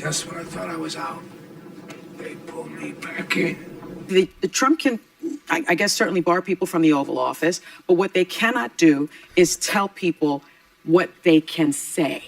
Just when I thought I was out, they pulled me back in. The Trump can, I guess, certainly bar people from the Oval Office, but what they cannot do is tell people what they can say.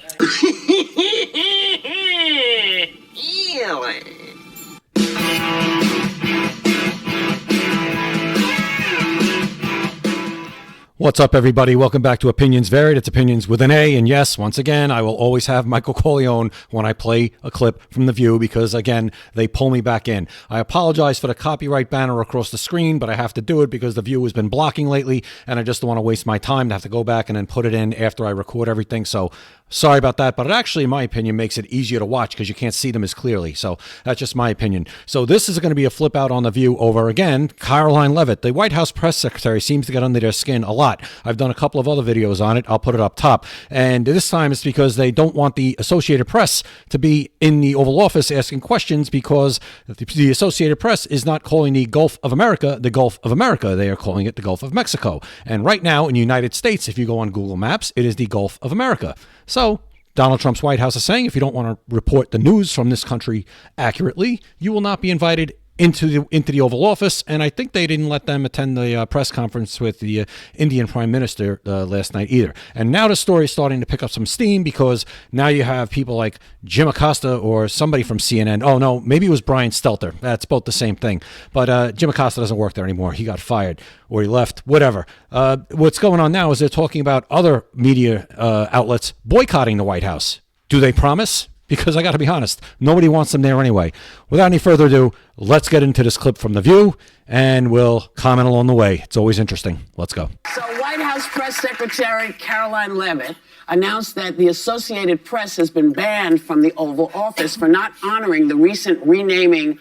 What's up, everybody? Welcome back to Opinions Varied. It's Opinions with an A. And yes, once again, I will always have 𝐬𝐝𝐿 when I play a clip from The View because, again, they pull me back in. I apologize for the copyright banner across the screen, but I have to do it because The View has been blocking lately, and I just don't want to waste my time to have to go back and then put it in after I record everything. So sorry about that, but it actually, in my opinion, makes it easier to watch because you can't see them as clearly. So that's just my opinion. So this is going to be a flip out on The View over, again, Karoline Leavitt. The White House press secretary seems to get under their skin a lot. I've done a couple of other videos on it. I'll put it up top. And this time it's because they don't want the Associated Press to be in the Oval Office asking questions because the Associated Press is not calling the Gulf of America the Gulf of America. They are calling it the Gulf of Mexico. And right now in the United States, if you go on Google Maps, it is the Gulf of America. So Donald Trump's White House is saying if you don't want to report the news from this country accurately, you will not be invited into the Oval Office. And I think they didn't let them attend the press conference with the Indian Prime Minister last night either. And now the story is starting to pick up some steam because now you have people like Jim Acosta or somebody from CNN. Oh, no, maybe it was Brian Stelter. That's both the same thing. But Jim Acosta doesn't work there anymore. He got fired or he left, whatever. What's going on now is they're talking about other media outlets boycotting the White House. Do they promise? Because I got to be honest, nobody wants them there anyway. Without any further ado, let's get into this clip from The View, and we'll comment along the way. It's always interesting. Let's go. So White House Press Secretary Karoline Leavitt announced that the Associated Press has been banned from the Oval Office for not honoring the recent renaming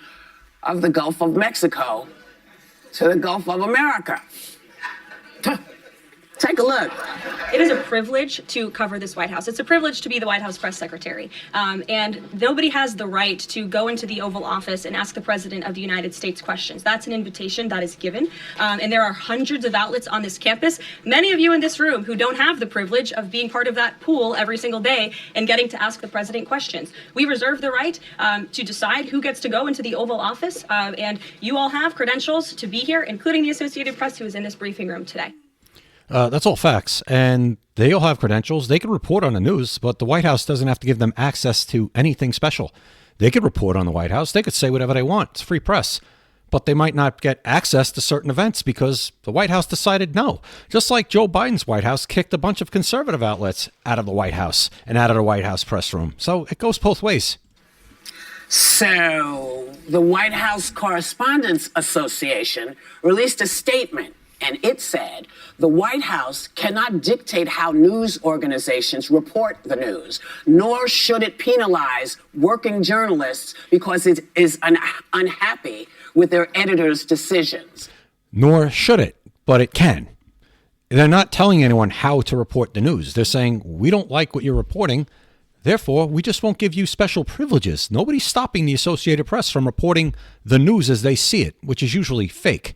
of the Gulf of Mexico to the Gulf of America. Take a look. It is a privilege to cover this White House. It's a privilege to be the White House press secretary. And nobody has the right to go into the Oval Office and ask the President of the United States questions. That's an invitation that is given. And there are hundreds of outlets on this campus, many of you in this room who don't have the privilege of being part of that pool every single day and getting to ask the President questions. We reserve the right to decide who gets to go into the Oval Office. And you all have credentials to be here, including the Associated Press, who is in this briefing room today. That's all facts, and they all have credentials. They can report on the news, but the White House doesn't have to give them access to anything special. They could report on the White House. They could say whatever they want. It's free press. But they might not get access to certain events because the White House decided no. Just like Joe Biden's White House kicked a bunch of conservative outlets out of the White House and out of the White House press room. So it goes both ways. So the White House Correspondents Association released a statement. And it said the White House cannot dictate how news organizations report the news, nor should it penalize working journalists because it is unhappy with their editors' decisions. Nor should it, but it can. They're not telling anyone how to report the news. They're saying, we don't like what you're reporting. Therefore, we just won't give you special privileges. Nobody's stopping the Associated Press from reporting the news as they see it, which is usually fake.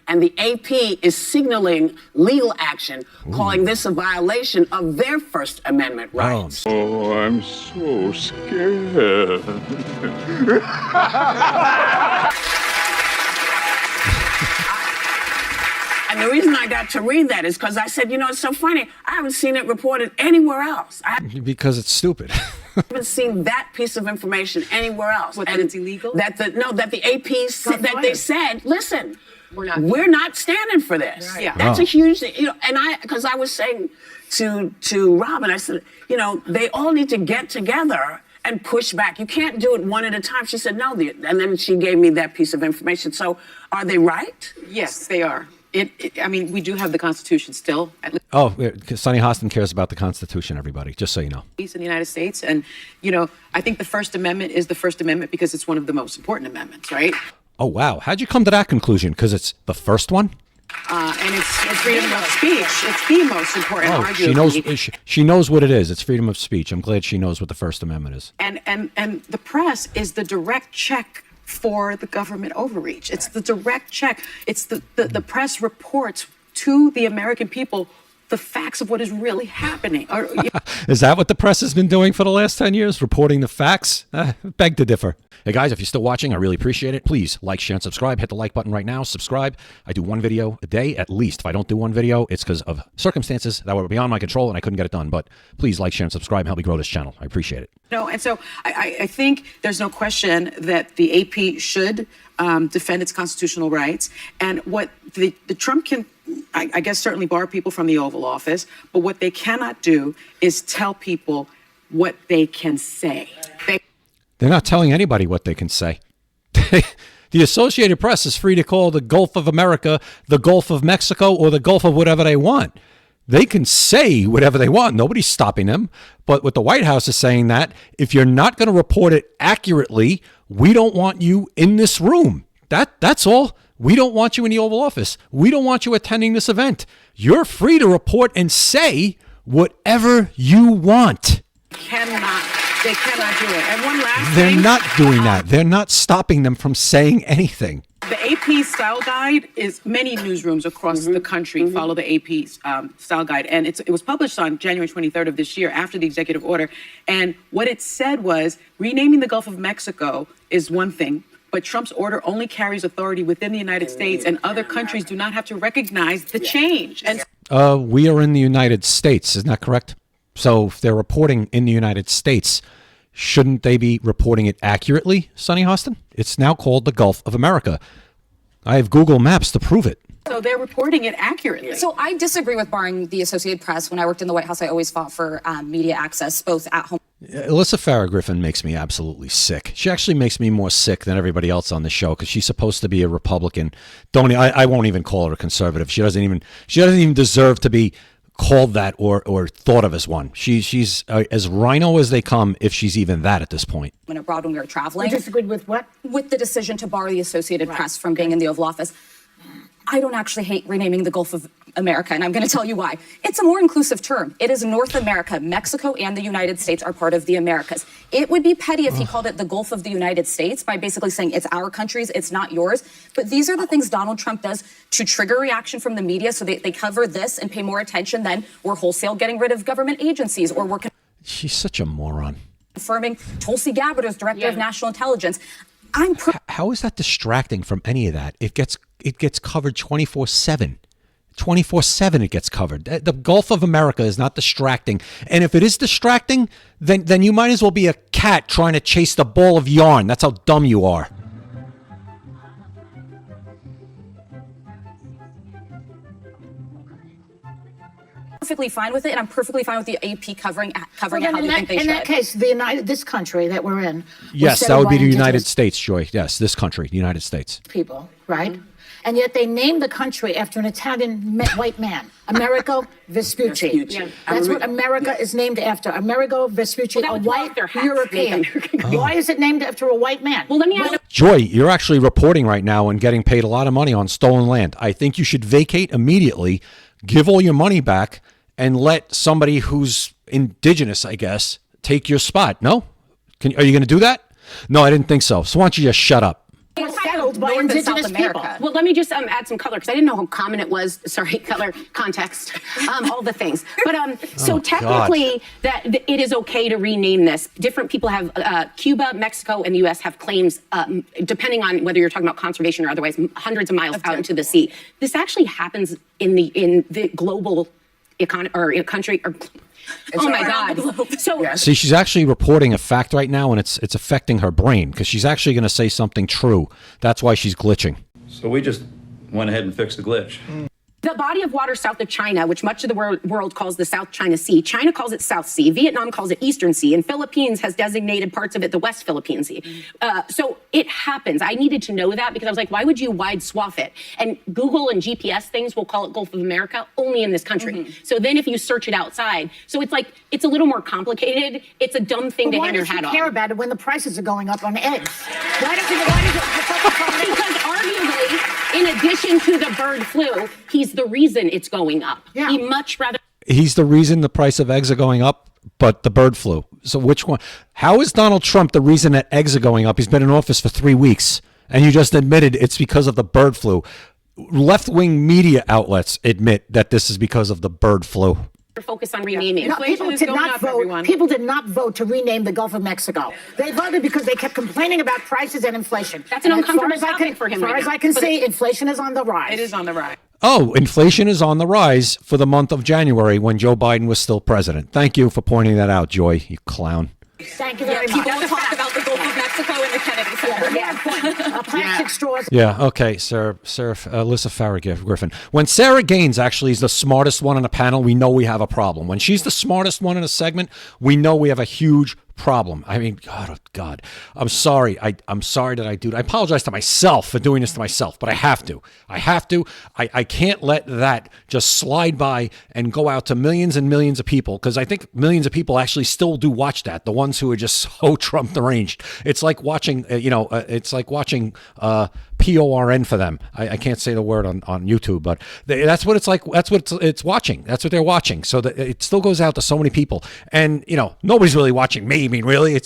And the AP is signaling legal action, calling this a violation of their First Amendment rights. Oh, I'm so scared. And the reason I got to read that is because I said, you know, it's so funny. I haven't seen it reported anywhere else. Because it's stupid. I haven't seen that piece of information anywhere else. What, that it's illegal? That the AP said, that they said, listen, we're not standing for this. Right. Yeah. That's a huge thing. You know, and because I was saying to Robin, I said, you know, they all need to get together and push back. You can't do it one at a time. She said, no. And then she gave me that piece of information. So are they right? Yes, they are. I mean, we do have the Constitution still. Oh, Sonny Hostin cares about the Constitution, everybody, just so you know. In the United States. And, you know, I think the First Amendment is the First Amendment because it's one of the most important amendments, right? Oh, wow. How'd you come to that conclusion? Because it's the first one? And it's freedom of speech. It's the most important argument. She knows what it is. It's freedom of speech. I'm glad she knows what the First Amendment is. And the press is the direct check for the government overreach. It's the direct check. It's the press reports to the American people the facts of what is really happening. Or, Is that what the press has been doing for the last 10 years? Reporting the facts? Beg to differ. Hey guys, if you're still watching, I really appreciate it. Please like, share, and subscribe. Hit the like button right now. Subscribe. I do one video a day at least. If I don't do one video, it's because of circumstances that were beyond my control and I couldn't get it done. But please like, share, and subscribe and help me grow this channel. I appreciate it. no, and so I think there's no question that the AP should defend its constitutional rights. And what the Trump can, I guess, certainly bar people from the Oval Office, but what they cannot do is tell people what they can say. They're not telling anybody what they can say. The Associated Press is free to call the Gulf of America the Gulf of Mexico or the Gulf of whatever they want. They can say whatever they want. Nobody's stopping them. But what the White House is saying that if you're not going to report it accurately, we don't want you in this room. That's all. We don't want you in the Oval Office. We don't want you attending this event. You're free to report and say whatever you want. They cannot do it. And one last They're thing. not doing that. They're not stopping them from saying anything. The AP style guide is many newsrooms across the country follow the AP style guide. And it was published on January 23rd of this year after the executive order. And what it said was renaming the Gulf of Mexico is one thing, but Trump's order only carries authority within the United States, and other countries do not have to recognize the change. And We are in the United States. Isn't that correct? So if they're reporting in the United States, shouldn't they be reporting it accurately, Sonny Hostin? It's now called the Gulf of America. I have Google Maps to prove it. so they're reporting it accurately. So I disagree with barring the Associated Press. When I worked in the White House, I always fought for media access, both at home. Alyssa Farah Griffin makes me absolutely sick. She actually makes me more sick than everybody else on the show because she's supposed to be a Republican. I won't even call her a conservative. She doesn't even deserve to be called that or thought of as one. She's as rhino as they come, if she's even that at this point. When abroad, when we were traveling. You disagreed with what? With the decision to bar the Associated Press from being in the Oval Office. I don't actually hate renaming the Gulf of America, and I'm going to tell you why. It's a more inclusive term. It is North America. Mexico and the United States are part of the Americas. It would be petty if he called it the Gulf of the United States by basically saying it's our countries, it's not yours. But these are the things Donald Trump does to trigger reaction from the media so they cover this and pay more attention than we're wholesale getting rid of government agencies or we're She's such a moron. confirming Tulsi Gabbard as Director of National Intelligence. How is that distracting from any of that? It gets covered 24/7. 24/7 it gets covered. The Gulf of America is not distracting. And if it is distracting, then you might as well be a cat trying to chase the ball of yarn. That's how dumb you are. Perfectly fine with it, and I'm perfectly fine with the AP covering it how they think they should. In that case, this country that we're in. Yes, was that would be set the by United indigenous States, Joy. Yes, this country, the United States. people, right? And yet they named the country after an Italian white man, Amerigo Vespucci. Vespucci. That's what America is named after. Amerigo Vespucci, Well, a that would white off their hats, European. Why is it named after a white man? Well, let me ask. Joy, you're actually reporting right now and getting paid a lot of money on stolen land. I think you should vacate immediately, give all your money back, and let somebody who's indigenous, I guess, take your spot. No? Are you going to do that? No, I didn't think so. So why don't you just shut up? It was settled by North and South indigenous people. America. Well, let me just add some color because I didn't know how common it was. Sorry, color, context, all the things. But so technically, that it is okay to rename this. Different people have Cuba, Mexico, and the U.S. have claims, depending on whether you're talking about conservation or otherwise, hundreds of miles out into the sea. This actually happens in the global economy or country. Oh my God! So See, she's actually reporting a fact right now, and it's affecting her brain because she's actually going to say something true. That's why she's glitching. So we just went ahead and fixed the glitch. the body of water south of China, which much of the world calls the South China Sea, China calls it South Sea, Vietnam calls it Eastern Sea, and Philippines has designated parts of it the West Philippine Sea. So it happens. I needed to know that because I was like, why would you wide swath it? And Google and GPS things will call it Gulf of America only in this country. So then if you search it outside, so it's like, it's a little more complicated. It's a dumb thing to Why hang your does he hat on. care about it when the prices are going up on eggs? Because arguably, in addition to the bird flu, he's the reason it's going up. Yeah. He much rather. He's the reason the price of eggs are going up, but the bird flu. So which one? How is Donald Trump the reason that eggs are going up? He's been in office for 3 weeks, and you just admitted it's because of the bird flu. left-wing media outlets admit that this is because of the bird flu. Focus on renaming. No, people is did going not up, vote. everyone. People did not vote to rename the Gulf of Mexico. They voted because they kept complaining about prices and inflation. That's an And uncomfortable topic for him As far right as now. I can see, inflation is on the rise. It is on the rise. Oh, inflation is on the rise for the month of January when Joe Biden was still president. Thank you for pointing that out, Joy, you clown. Thank you very much. People talk about the Gulf of Mexico and the Kennedy Center. Plastic straws. Yeah, okay, Sarah Alyssa Farrah Griffin. When Sarah Gaines actually is the smartest one on a panel, we know we have a problem. When she's the smartest one in a segment, we know we have a huge problem. I mean, God, I'm sorry. I'm sorry that I do. I apologize to myself for doing this to myself, but I have to. I can't let that just slide by and go out to millions and millions of people, because I think millions of people actually still do watch that. The ones who are just so Trump deranged. It's like watching, it's like watching PORN for them. I can't say the word on YouTube, but that's what it's like. That's what it's watching. That's what they're watching. So that it still goes out to so many people, and nobody's really watching me. I mean, really,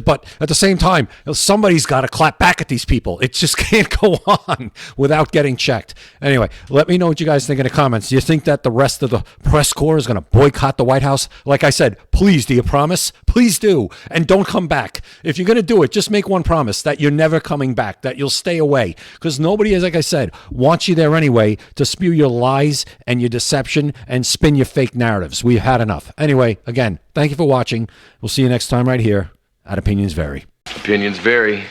but at the same time, somebody's got to clap back at these people. It just can't go on without getting checked. Anyway, let me know what you guys think in the comments. Do you think that the rest of the press corps is going to boycott the White House? Like I said, please, do you promise? Please do, and don't come back. If you're going to do it, just make one promise that you're never coming back, that you'll stay away. Because nobody, as like I said, wants you there anyway to spew your lies and your deception and spin your fake narratives. We've had enough. Anyway, again, thank you for watching. We'll see you next time right here at Opinions Vary. Opinions vary.